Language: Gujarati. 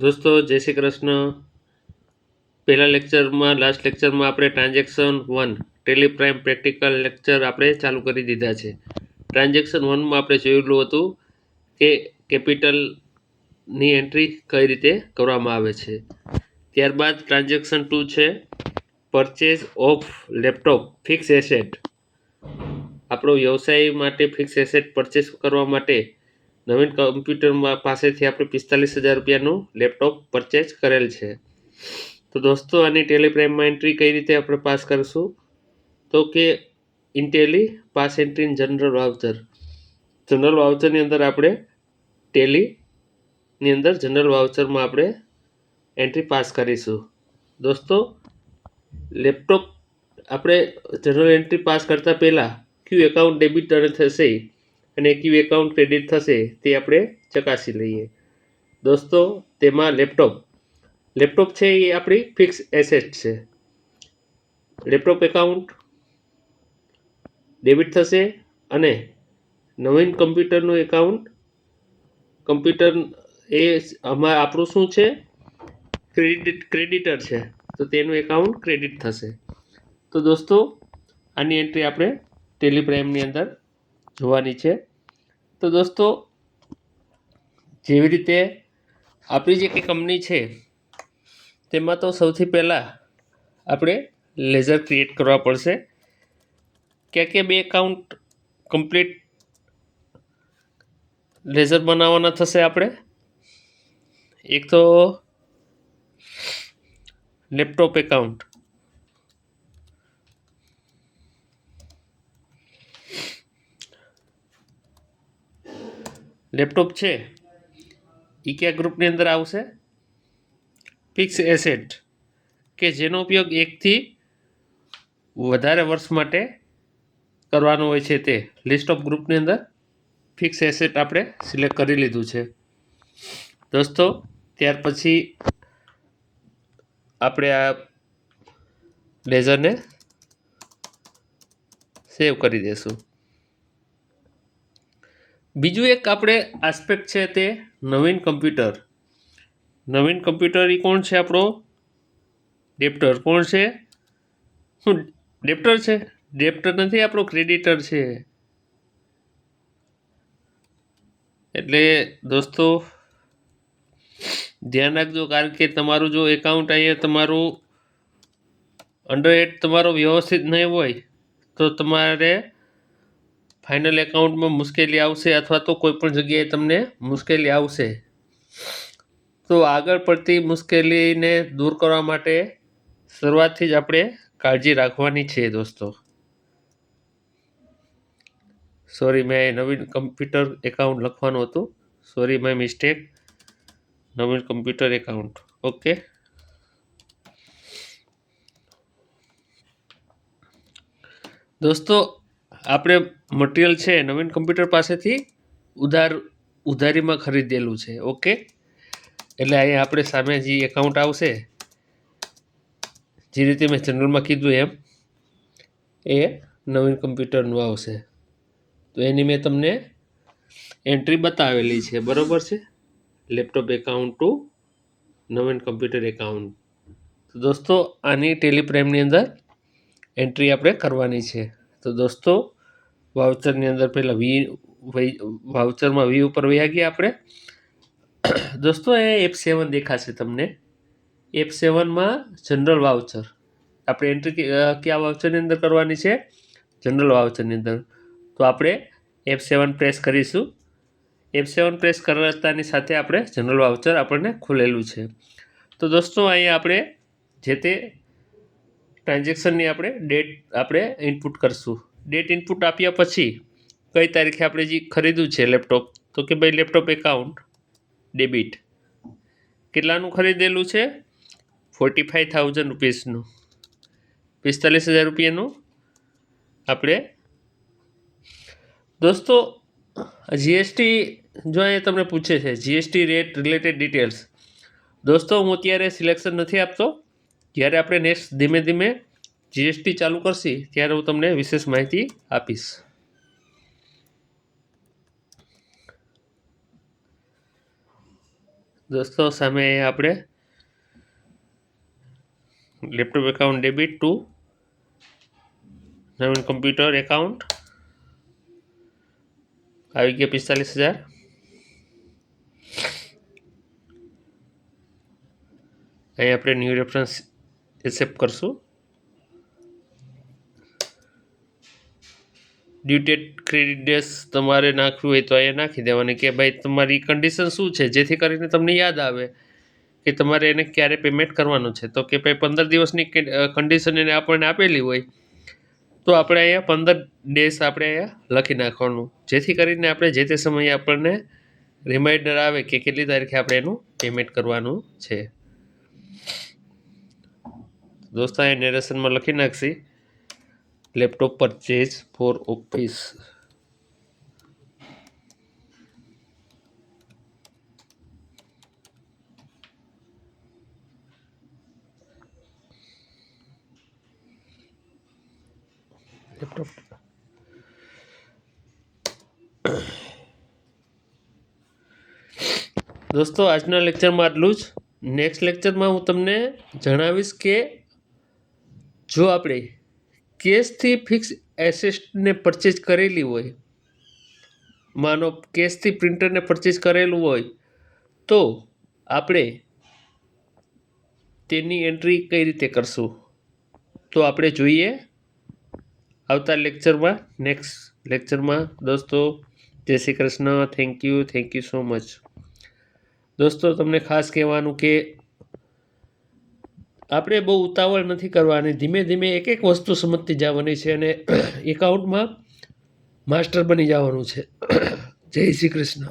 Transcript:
દોસ્તો જય શ્રી કૃષ્ણ. પહેલા લાસ્ટ લેક્ચરમાં આપણે transaction 1 Tally prime practical lecture આપણે ચાલુ કરી દીધા છે. ટ્રાન્ઝેક્શન 1માં આપણે જોયેલું હતું કે કેપિટલની એન્ટ્રી કઈ રીતે કરવામાં આવે છે. ત્યારબાદ ટ્રાન્ઝેક્શન 2 છે purchase of laptop fix asset. આપણો વ્યવસાય માટે ફિક્સ એસેટ પરચેસ કરવા માટે નવીન કમ્પ્યુટરમાં પાસેથી આપણે 45,000 રૂપિયાનું લેપટોપ પરચેસ કરેલ છે. તો દોસ્તો આની ટેલી પ્રાઇમમાં એન્ટ્રી કઈ રીતે આપણે પાસ કરીશું તો કે in Tally pass entry in general voucher. General વાઉચરની અંદર આપણે ટેલીની અંદર જનરલ વાઉચરમાં આપણે એન્ટ્રી પાસ કરીશું. દોસ્તો લેપટોપ આપણે જનરલ એન્ટ્રી પાસ કરતાં પહેલાં ક્યુ એકાઉન્ટ ડેબિટ થશે અને ક્યુ એકાઉન્ટ ક્રેડિટ થશે તે આપણે ચકાસી લઈએ. દોસ્તો તેમાં લેપટોપ છે એ આપણી ફિક્સ એસેટ છે. લેપટોપ એકાઉન્ટ ડેબિટ થશે અને નવીન કમ્પ્યુટરનું કમ્પ્યુટર એ આપણું શું છે ક્રેડિટર છે, તો તેનું એકાઉન્ટ ક્રેડિટ થશે. તો દોસ્તો આની એન્ટ્રી આપણે ટેલી પ્રાઇમની અંદર જોવાની છે. તો દોસ્તો જેવી રીતે આપણી જે કંઈ કંપની છે તેમાં તો સૌથી પહેલાં આપણે લેઝર ક્રિએટ કરવા પડશે. ક્યાં બે એકાઉન્ટ કમ્પ્લીટ લેઝર બનાવવાના થશે આપણે. એક તો લેપટોપ એકાઉન્ટ, લેપટોપ છે એ કયા ગ્રુપની અંદર આવશે? ફિક્સ એસેટ, કે જેનો ઉપયોગ એકથી વધારે વર્ષ માટે કરવાનો હોય છે. તે લિસ્ટ ઓફ ગ્રુપની અંદર ફિક્સ એસેટ આપણે સિલેક્ટ કરી લીધું છે. દોસ્તો ત્યાર પછી આપણે આ લેઝરને સેવ કરી દઈશું. બીજું એક આપણે આસ્પેક્ટ છે તે નવીન કમ્પ્યુટર એ કોણ છે? આપણો ડેપ્ટર. કોણ છે? શું ડેપ્ટર છે? ડેપ્ટર નથી, આપણો ક્રેડિટર છે. એટલે દોસ્તો ધ્યાન રાખજો, કારણ કે તમારું જો એકાઉન્ટ અહીંયા તમારું અંડર તમારો વ્યવસ્થિત નહીં હોય તો તમારે ફાઇનલ એકાઉન્ટમાં મુશ્કેલી આવશે, અથવા તો કોઈ પણ જગ્યાએ તમને મુશ્કેલી આવશે. તો આગળ પડતી મુશ્કેલીને દૂર કરવા માટે શરૂઆતથી જ આપણે કાળજી રાખવાની છે. દોસ્તો સોરી, મેં નવીન કમ્પ્યુટર એકાઉન્ટ લખવાનું હતું. Sorry, my mistake. Navin computer account. Okay. દોસ્તો આપણે મટીરિયલ છે નવીન કમ્પ્યુટર પાસેથી ઉધારીમાં ખરીદેલું છે. ઓકે, એટલે અહીંયા આપણે સામે જે એકાઉન્ટ આવશે, જે રીતે મેં જનરલમાં કીધું એમ એ નવીન કમ્પ્યુટરનું આવશે. તો એની મેં તમને એન્ટ્રી બતાવેલી છે, બરાબર છે. Laptop account two Navin computer account. તો દોસ્તો આની ટેલી પ્રાઇમની અંદર એન્ટ્રી આપણે કરવાની છે. તો દોસ્તો વાઉચરની અંદર પહેલાં વાઉચરમાં વી ઉપર વહી ગયા આપણે. દોસ્તો એ F7 દેખાશે તમને. F7માં જનરલ વાઉચર આપણે એન્ટ્રી કયા વાઉચરની અંદર કરવાની છે? જનરલ વાઉચરની અંદર. તો આપણે F7 પ્રેસ કરીશું. F7 પ્રેસ કરતાની સાથે આપણે જનરલ વાઉચર આપણને ખુલેલું છે. તો દોસ્તો અહીંયા આપણે જે તે ટ્રાન્ઝેક્શનની આપણે ડેટ આપણે ઇનપુટ કરશું. ડેટ ઇનપુટ આપ્યા પછી કઈ તારીખે આપણે જે ખરીદ્યું છે લેપટોપ, તો કે ભાઈ લેપટોપ એકાઉન્ટ ડેબિટ કેટલાનું ખરીદેલું છે? 45,000 રૂપીસનું, 45,000 રૂપિયાનું આપણે. દોસ્તો જીએસટી જો અહીંયા તમને પૂછે છે જીએસટી રેટ રિલેટેડ ડિટેલ્સ. દોસ્તો હું અત્યારે સિલેક્શન નથી આપતો. જ્યારે આપણે નેક્સ્ટ ધીમે ધીમે જીએસટી ચાલુ કરશી ત્યારે હું તમને વિશેષ માહિતી આપીશ. દોસ્તો સામે આપણે laptop account debit to Navin computer account આવી ગયા 45,000. અહીં આપણે ન્યૂ રેફરન્સ એક્સેપ્ટ કરશું. ડ્યુ ડેટ ક્રેડિટ ડેસ તમારે નાખવી હોય તો અહીંયા નાખી દેવાની કે ભાઈ તમારી કન્ડિશન શું છે, જેથી કરીને તમને યાદ આવે કે તમારે એને ક્યારે પેમેન્ટ કરવાનું છે. તો કે ભાઈ 15 દિવસની કન્ડિશન એને આપણને આપેલી હોય તો આપણે અહીંયા 15 ડેઝ આપણે અહીંયા લખી નાખવાનું, જેથી કરીને આપણે જે તે સમયે આપણને રિમાઇન્ડર આવે કે કેટલી તારીખે આપણે એનું પેમેન્ટ કરવાનું છે. દોસ્તો અહીંયા નેરેશનમાં લખી નાખશી laptop purchase for office. Laptop દોસ્તો આજના લેક્ચરમાં આટલું જ. નેક્સ્ટ લેક્ચરમાં હું તમને જણાવીશ કે જો આપણે કેશથી ફિક્સ એસેટને પરચેઝ કરેલી હોય, માનો કેશથી પ્રિન્ટરને પરચેઝ કરેલું હોય તો આપણે તેની એન્ટ્રી કઈ રીતે કરશું તો આપણે જોઈએ આવતા લેક્ચરમાં. નેક્સ્ટ લેક્ચરમાં દોસ્તો જય Shri Krishna. Thank you so much. દોસ્તો તમને ખાસ કહેવાનું કે આપણે બહુ ઉતાવળ નથી કરવાની, ધીમે ધીમે એક એક વસ્તુ સમજતી જવાની છે અને એકાઉન્ટમાં માસ્ટર બની જવાનું છે. જય શ્રી કૃષ્ણ.